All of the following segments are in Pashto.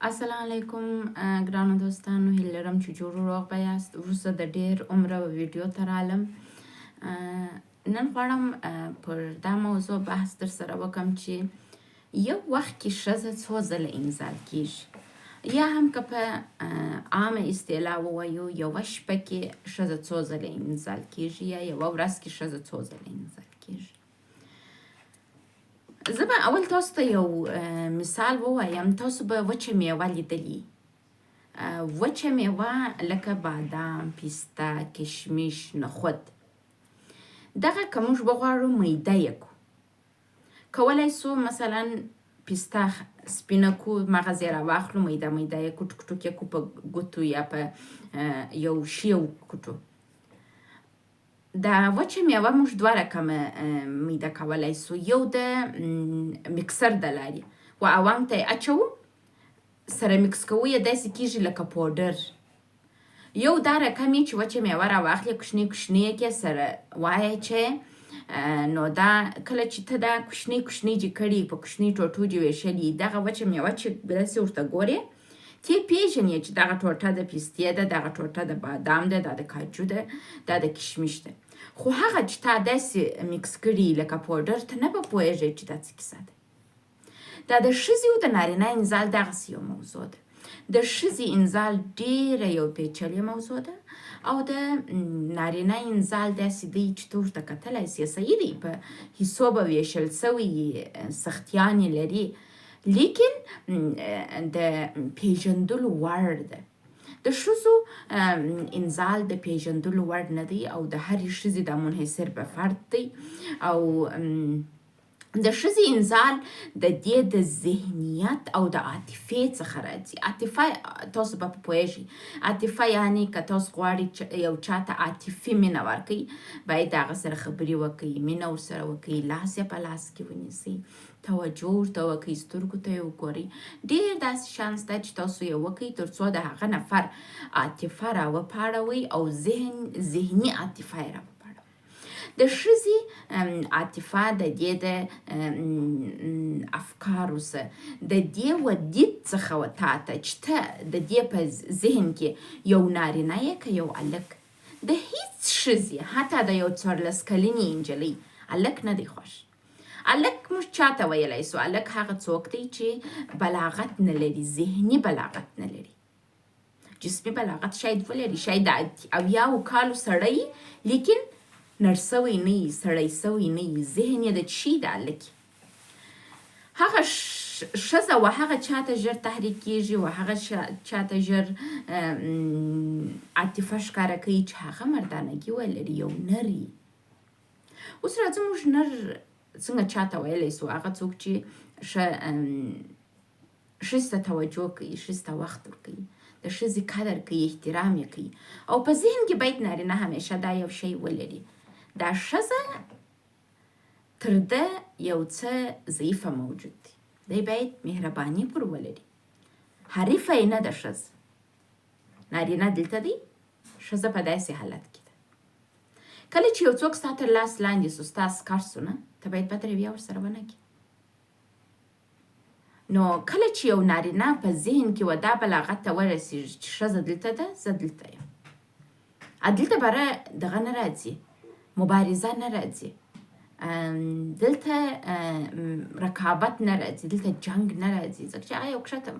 السلام علیکم ګرانو دوستانو، هیله لرم چې جوړ روغ به یاست. وروسته د ډېر عمره ویډیو ته رالم. نن غواړم پر دا موضوع بحث در سره وکم چې یو وخت کې ښځه څو ځله انزال کیږي، یا هم که په عامه اصطلاح ووایو یوه شپه کې ښځه څو ځله انزال کیږي، یا یوه ورځ کې ښځه څو ځله انزال کیږي. زه به اول تاسو ته یو مثال ووایم. تاسو به وچه میوه لیدلي، وچه میوه لکه بادام، پیسته، کشمش، نخود. دغه که موږ وغواړو میده یې کو، کولی سو مثلا پیسته سپینه کو، مغز یې راواخلو، میده یې کو، ټوک ټوک یې کو په ګوتو یا په یو شیو کوټو. دا وچه میوه موږ دوه رقمه میده کولی سو. یو د مکسر د لارې و اونګ ته یې اچوو، سره مکس کوو، یې داسې کیږي لکه پوډر. یو دا رقم یې چې وچه میوه راواخلې، کوچنۍ کوچنۍ یې کې سره وایه چې نو دا کله چې ته دا کوچنۍ کوچنۍ چې کړي په کوچنۍ ټوټو چې ویشلي، دغه وچه میوه چې داسې ورته ګورې، تی پیژنې چې دغه ټوټه د پیستې ده، دغه ټوټه د بادام ده، دا د کاجو ده، دا د کشمش ده. خو هغه چې تا داسې مکس کړي لکه پوډر، ته نه به پوهېږې چې دا څه کیسه ده. دا د ښځې او د نارینه انزال دغسې یو موضوع ده. د ښځې انزال ډېره یو پیچلې موضوع ده، او د نارینه انزال داسې دی چې ته ورته کتلی سې، صحیح دی، په حصو به ویشل سوی، سختیانې لري، لیکن د پیژندلو وړ ده. د ښځو انزال د پیژندلو وړ نه دی، او د هرې ښځې دا منحصر به فرد دی. او د ښځې انزال د دې د ذهنیت او د عاطفې څخه راځي. عاطفه تاسو به پوهېږئ، عاطفه یعنې که تاسو غواړئ یو چا ته عاطفي مینه ورکئ، باید د هغه سره خبرې وکئ، مینه ورسره وکئ، لاس یې په لاس کې ونیسئ، توجه ورته وکئ، سترګو ته یې وګورئ. ډېر داسې شیان شته چې تاسو یې وکئ تر څو د هغه نفر عاطفه راوپاړوئ او ذهني عاطفه یې راوپاړوئ. د ښځې عاطفه د دې د افکارو څخه، د دې ودید څخه و تا ته چې ته د دې په ذهن کې یو نارینه یې که یو هلک. د هیڅ ښځې، حتی د یو 14 کلنې نجلۍ هلک نه دی خوښ. هلک موږ چاته ویلی سو؟ هلک هغه څوک دی چې بلاغت نه لري، ذهني بلاغت نه لري. جسمي بلاغت شاید ولري، شاید د 80 کالو سړی، لیکن نر سوی نه یي، سړی سوی نه یي، ذهن یې د چی د هلکي. هغه ښځه و هغه چاته ژر تحریک کیږي، و هغه چاته ژر عاطفه ښکاره کوي چې هغه مردانګي ولري، یو نر یي. اوس راځه موږ نر څنګه چاته ویلی سو؟ هغه څوک چې ښځې ته توجه کوي، ښځې ته وخت ورکوي، د ښځې قدر کوي، احترام یې کوي. او په ذهن کې باید نارینه همیشه دا یو شی ولري، دا ښځه تر ده یو څه ضعیفه موجود دی، دی باید مهرباني پر ولري. حریفه یې نه ده ښځه. نارینه دلته دی، ښځه په داسې حالت کې ده. کله چې یو څوک ستا تر لاس لاندې سو، ستا سکر سو، نه، ته باید بد رویه ورسره ونه کړې. نو کله چې یو نارینه په ذهن کې و دا بلاغت ته ورسېږي چې ښځه دلته ده، زه دلته یم، دلته بره دغه نه راځي، مبارزه نه راځي، دلته رقابت نه راځي، دلته جنگ نه راځي، ځکه چې هغه یو کښته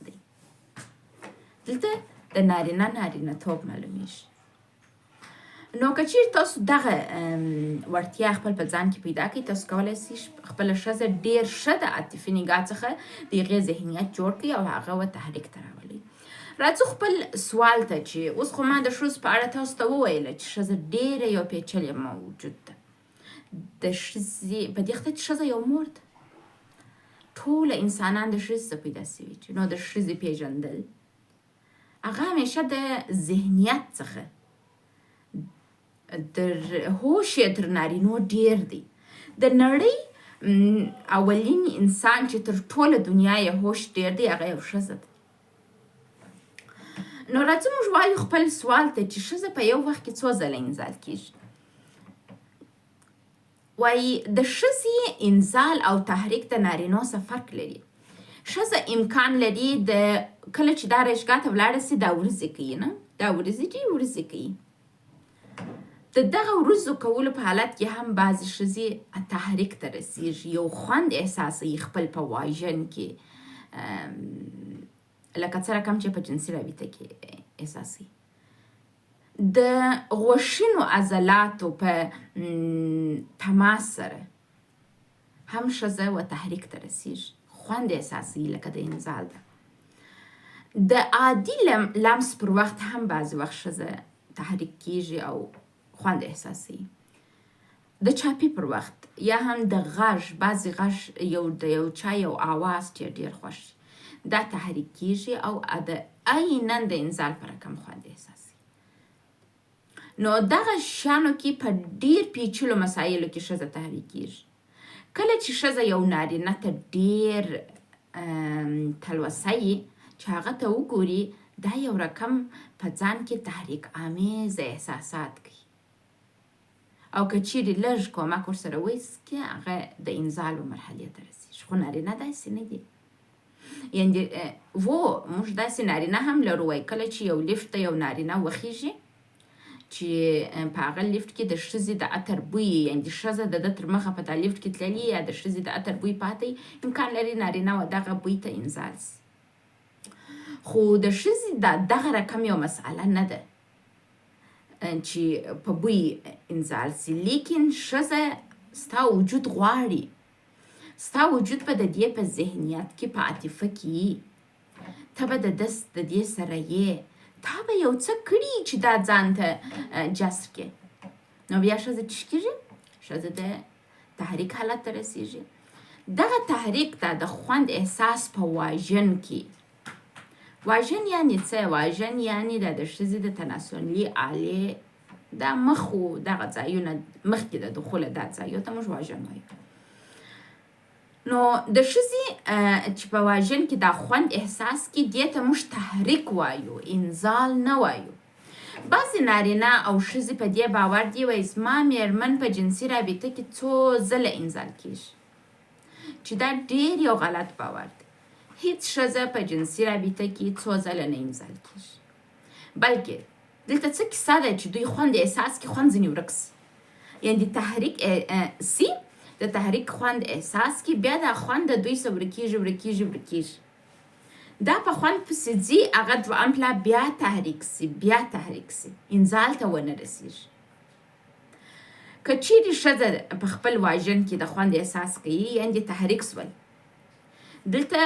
دی. دلته د نارینه توب معلومیږي. نو که چیرې تاسو دغه وړتیا خپل په ځان کې پیدا کړئ، تاسو کولی شئ خپله ښځه ډېر ښه د عاطفي نګاه څخه د هغې ذهنیت جوړ کړئ او هغه و تحریک ته راولئ. راځو خپل سوال ته، چې اوس خو ما د ښځو په اړه تاسو ته وویله چې ښځه ډېره یو پیچلې موجود ده. د ښځې په دې خته چې ښځه یو مور ده. ټوله انسانان د ښځې څخه پیدا سوي چې نو د ښځې پیژندل هغه همیشه د ذهنیت څخه د هوش یې تر نارینو ډېر دی. د نړۍ اولین انسان چې تر ټوله دنیا یې هوش ډېر دی، هغه یو ښځه ده. نو راځه موږ وایو خپل سوال ته چې ښځه په یو وخت کې څو ځله انزال کیږي. وایي د ښځې انزال او تحریک د نارینو څخه فرق لري. ښځه امکان لري د کله چې دا رایشګاه ته ولاړه سي دا ورځې کوي نه دا ورځې کوي د دغه ورځو کولو په حالت کې هم بعضې ښځې تحریک ته رسیږي یو خوند احساسوي خپل په واژن کې لکه څه رقم چې په جنسي رابطه کې احساسوي د غوښینو عضلاتو په تماس سره هم ښځه و تحریک ته رسیږي خوند احساسوي لکه د انزال ده د عادي لمس پر وخت هم بعضې وخت ښځه تحریک کیږي او خوند احساسوي د چاپي پر وخت یا هم د غږ بعضې غږ د یو چا یو آواز چې ډېر خوښ دا تحریک کیږي او د عیناً د انزال په رقم خوند احساسوي نو دغه شیانو کې په ډېر پیچلو مسایلو کې ښځه تحریک کیږي کله چې ښځه یو نارینه ته ډېر تلوسه یي چې هغه ته وګوري دا یو رقم په ځان کې تحریک آمیز احساسات کوي او که چیرې لږ کومک ورسره وایسکي هغه د انزالو مرحلې ته رسېږي خو نارینه داسې نه دي یعنې موږ داسې نارینه هم لرو وایي کله چې یو لیفټ ته یو نارینه وخیږي چې په هغه لیفټ کې د ښځې د عطر بوی یعنې ښځه د ده تر مخه په دا لیفټ کې تللي یا د ښځې د عطر بوی پاتې امکان لري نارینه و دغه بوی ته انزال سي خو د ښځې دغه رقم یو مسئله نه ده چې په بوی انزال سي لیکن ښځه ستا وجود غواړي ستا وجود به د دې په ذهنیت کې په عاطفه کې ته به د دې سره یې تا به یو څه کړي چې دا ځان ته جذب کړي نو بیا ښځه څه کېږي ښځه د تحریک حالت ته رسېږي دغه تحریک ته د خوند احساس په واژن کې واژن یعنې څه واژن یعنې د ښځې د تناسلي آلې دا مخ و دغه ځایونه مخکې د دخوله دا ځایو ته موږ واژن وایو نو د ښځې چې په واژن کې دا خوند احساس کې دې ته موږ تحریک وایو انزال نه وایو بعضې نارینه او ښځې په دې باور دي وایي زما میرمن په جنسي رابطه کې څو ځله انزال کېږي چې دا ډېر یو غلط باور دی هیڅ ښځه په جنسي رابطه کې څو ځله نه انزال کېږي بلکې دلته څه کیسه ده چې دوی خوند احساس کې خوند ځینې ورک سي یعنې تحریک سي د تحریک خوند احساس کې بیا دا خوند د دوی څه ورکېږي دا په خوند پسې ځي هغه دوهم پلا بیا تحریک سي انزال ته ونه رسېږي که چیرې ښځه په خپل واژن کې د خوند احساس کوي یعنې تحریک سول دلته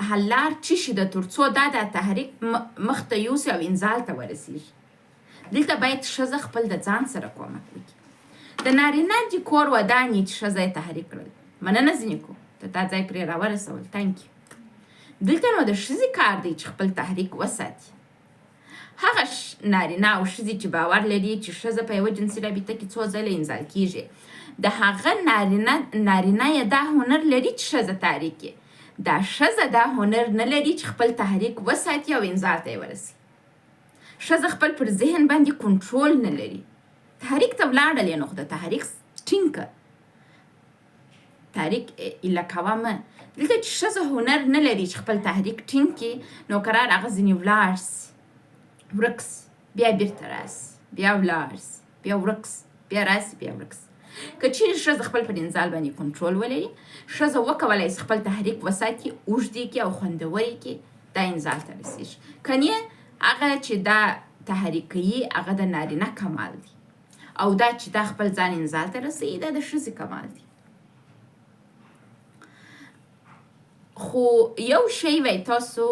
حل لار څه شي ده تر څو دا د تحریک مخ ته یوسي او انزال ته ورسېږي دلته باید ښځه خپل د ځان سره کومک وکړي د نارینه دي کور ودانې چې ښځه یې تحریک کړل مننه ځینې کو ته دا ځای پرې راورسول تانکي دلته نو د ښځې کار دی چې خپل تحریک وساتي هغه نارینه او ښځې چې باور لري چې ښځه په یوه جنسي رابطه کې څو ځله انزال کېږي د هغه نارینه یې دا هنر لري چې ښځه تحریک کړي دا ښځه دا هنر نه لري چې خپل تحریک وساتي او انزال ته یې ورسي ښځه خپل پر ذهن باندې کنټرول نه لري تحریک ته ولاړلې نو خو د تحریک ټینګ کړه تحریک ایله کوه مه دلته چې ښځه هنر نه لري چې خپل تحریک ټینګ کړي نو قرار هغه ځینې ولاړ سي ورک سي بیا بیرته راسي بیا ولاړ سي بیا ورک سي بیا راسي بیا ورک سي که چیرې ښځه خپل پر انزال باندې کنټرول ولري ښځه وکولی سي خپل تحریک وساتي اوږدې کړي او خوندور کړي دا انزال ته رسېږي کنې هغه چې دا تحریک کوي هغه د نارینه کمال دی او دا چې دا خپل ځان انزال ته رسوي دا د ښځې کمال دی خو یو شی وای تاسو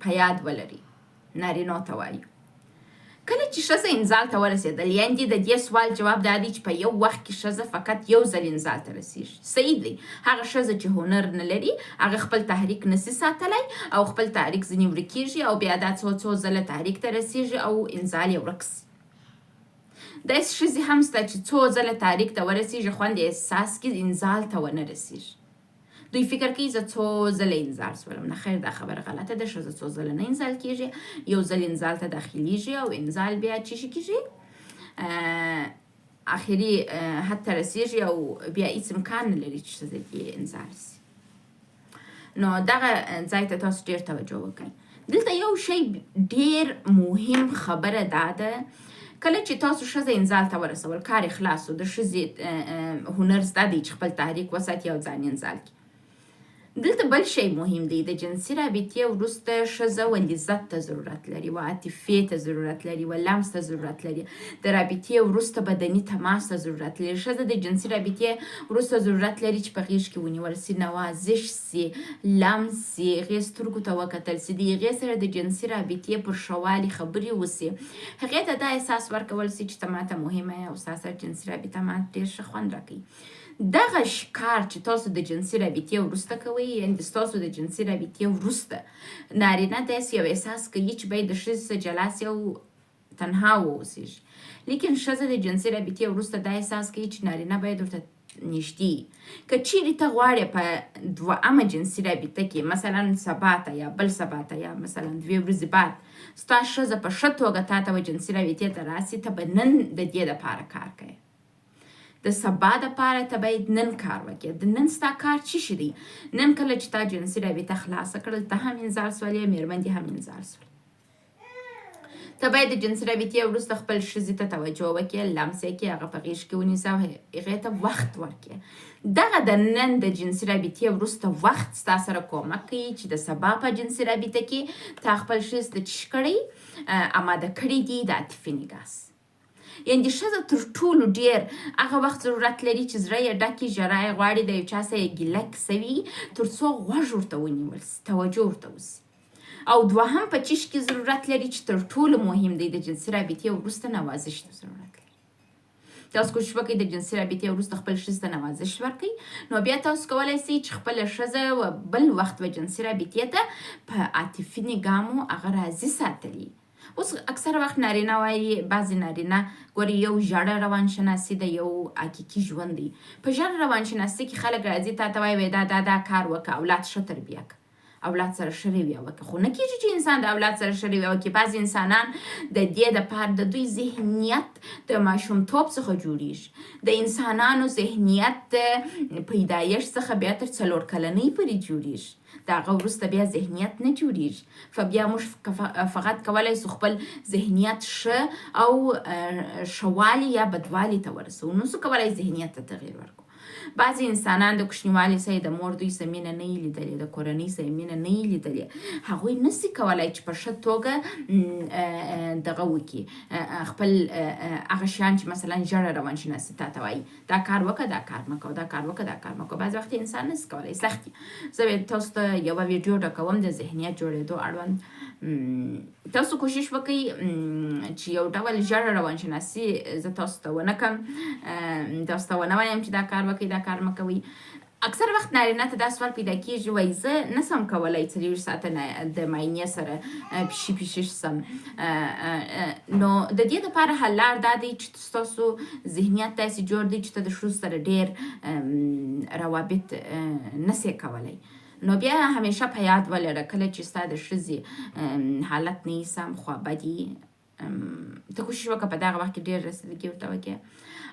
په یاد ولرئ نارینو ته وایو کله چې ښځه انزال ته ورسېدل یعنې د دې سوال جواب دا دی چې په یو وخت کې ښځه فقط یو ځل انزال ته رسېږي صحیح دی هغه ښځه چې هنر نه لري هغه خپل تحریک نسي ساتلی او خپل تحریک ځینې ورکېږي او بیا دا څو ځله تحریک ته رسېږي او انزال یې ورک سي داسې ښځې هم شته چې څو ځله تحریک ته ورسېږي خوند احساس کې انزال ته ونه رسېږي دوی فکر کوي زه څو ځله انزال سولم نه خیر دا خبره غلطه ده ښځه څو ځله نه انزال کېږي یو ځل انزال ته داخلیږي او انزال بیا څه شي کېږي آخري حد ته رسېږي او بیا هېڅ امکان نه لري چې ښځه کې انزال سي نو دغه ځای ته تاسو ډېر توجه وکړئ. دلته یو شی ډېر مهم خبره دا ده، کله چې تاسو ښځه انزال ته ورسول، کار یې خلاص و، د ښځې هنر زده دی چې خپل تحریک وساتي او ځان انزال کړي. دلته بل شی مهم دی، د جنسي رابطې وروسته ښځه و لذت ته ضرورت لري، و عاطفې ته ضرورت لري، و لمس ته ضرورت لري، د رابطې وروسته بدني تماس ته ضرورت لري. ښځه د جنسي رابطې وروسته ضرورت لري چې په غېږ کې ونیول سي، نوازش سي، لمس سي، هغې سترګو ته وکتل سي، د هغې سره د جنسي رابطې پر ښه والي خبرې وسي، هغې ته دا احساس ورکول سي چې ته ماته مهمه یې او ستا سره جنسي رابطه ماته ډېر ښه خوند راکوي. دغه کار چې تاسو د جنسي رابطې وروسته کوئ، یعنې ستاسو د جنسي رابطې وروسته نارینه داسې یو احساس کوي چې باید د ښځې څخه جلا سي او تنها واوسېږي. لیکن ښځه د جنسي رابطې وروسته دا احساس کوي چې نارینه باید ورته نږدې. که چیرې ته غواړې په دوهمه جنسي رابطه کې مثلا سبا ته یا بل سبا ته یا مثلا 2 ورځې بعد ستا ښځه په ښه توګه تا ته جنسي رابطې ته راسي، ته به نن د دې دپاره کار کوې. د سبا دپاره ته باید نن کار وکړې. د نن ستا کار څه شی دی؟ نن کله چې تا جنسي رابطه خلاصه کړل، ته هم انزال سولې، مېرمن دې هم انزال سول. ته باید د جنسي رابطې وروسته خپل ښځې ته توجه وکړې، لمس یې کړې، هغه په غېږ کې ونیسه او هغې ته وخت ورکړې. دغه د نن د جنسي رابطې وروسته وخت ستا سره کومک کوي چې د سبا په جنسي رابطه کې تا خپل ښځې ته څه کړی، اماده کړي دي د عاطفي نګاس. یعنې ښځه تر ټولو ډېر هغه وخت ضرورت لري چې زړه یې ډک وي، ژړا یې غواړي، د یو چا سره یې ګیله کیسه وي، تر څو غوږ ورته ونیول سي، توجه ورته وسي. او دوهم په چیش کې ضرورت لري چې تر ټولو مهم دی، د جنسي رابطې وروسته نوازش ته ضرورت لري. تاسو کوشش وکړئ د جنسي رابطې وروسته خپل ښځې ته نوازش ورکړئ، نو بیا تاسو کولی سئ چې خپله ښځه بل وخت به جنسي رابطې ته په عاطفي نګاه مو هغه راضي ساتلي. اوس اکثره وخت نارینه وایي، بعضې نارینه ګورې یو ژړه روانشناسي ده، یو حقیقي ژوند دی. په ژړه روانشناسي کې خلک راځي تا ته وایي دا کار وکړه، اولاد ښه تربیه کړه، اولاد سره ښه رویه وکړه. خو نه کېږي چې انسان د اولاد سره ښه رویه وکړي. بعضې انسانان د دې دپاره د دوی ذهنیت د ماشومتوب څخه جوړېږي. د انسانانو ذهنیت د پیدایښت څخه بیا تر 4 کلنۍ پورې جوړېږي، د هغه وروسته بیا ذهنیت نه جوړېږي. بیا موږ فقط کولی سو خپل ذهنیت ښه او ښهوالي یا بدوالي ته ورسوو، نو سو کولی ذهنیت ته تغییر ورکړو. بعضې انسانان د کوچنیوالي سره د مور دوی سره مینه نه یې لیدلې، د کورنۍ سره مینه نه یې لیدلې، هغوی نسي کولی چې په ښه توګه دغه وکړي، خپل هغه شیان چې مثلا ژړه روانشناسي تا ته وایي دا کار وکړه، دا کار مه کوه، دا کار وکړه، دا کار مه کوه. بعضې وخت انسان نسي کولی، سخت دي. زه تاسو ته یوه ویډیو ډکوم د ذهنیت جوړېدو اړوند. تاسو کوشش وکړئ چې یو ډول ژړه روانشناسي زه تاسو ته ونه کړم، تاسو ته ونه وایم چې دا کار وکړئ، دا کار مه کوئ. اکثر وخت نارینه ته دا سوال پیدا کېږي، وایي زه نسم کولی 4 ساعته د معاینې سره پیشي سم. نو د دې دپاره حل لار دا دی چې ستاسو ذهنیت داسې جوړ دی چې ته د ښځو سره ډېر روابط نسې کولی. نو بیا همیشه په یاد ولره کله چې ستا د ښځې حالت نه وي سم، خوابدي، ته کوشش وکړه په دغه وخت کې ډېر رسیدګي ورته وکړې.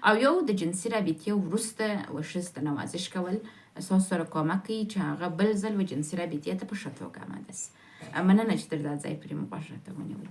او یو د جنسي رابطې وروسته ښځې ته نوازش کول ستاسو سره کومک کوي چې هغه بل ځل جنسي رابطې ته په ښه توګه اماده سي. مننه چې تر دا ځای پورې مو غوږ راته ونیوی.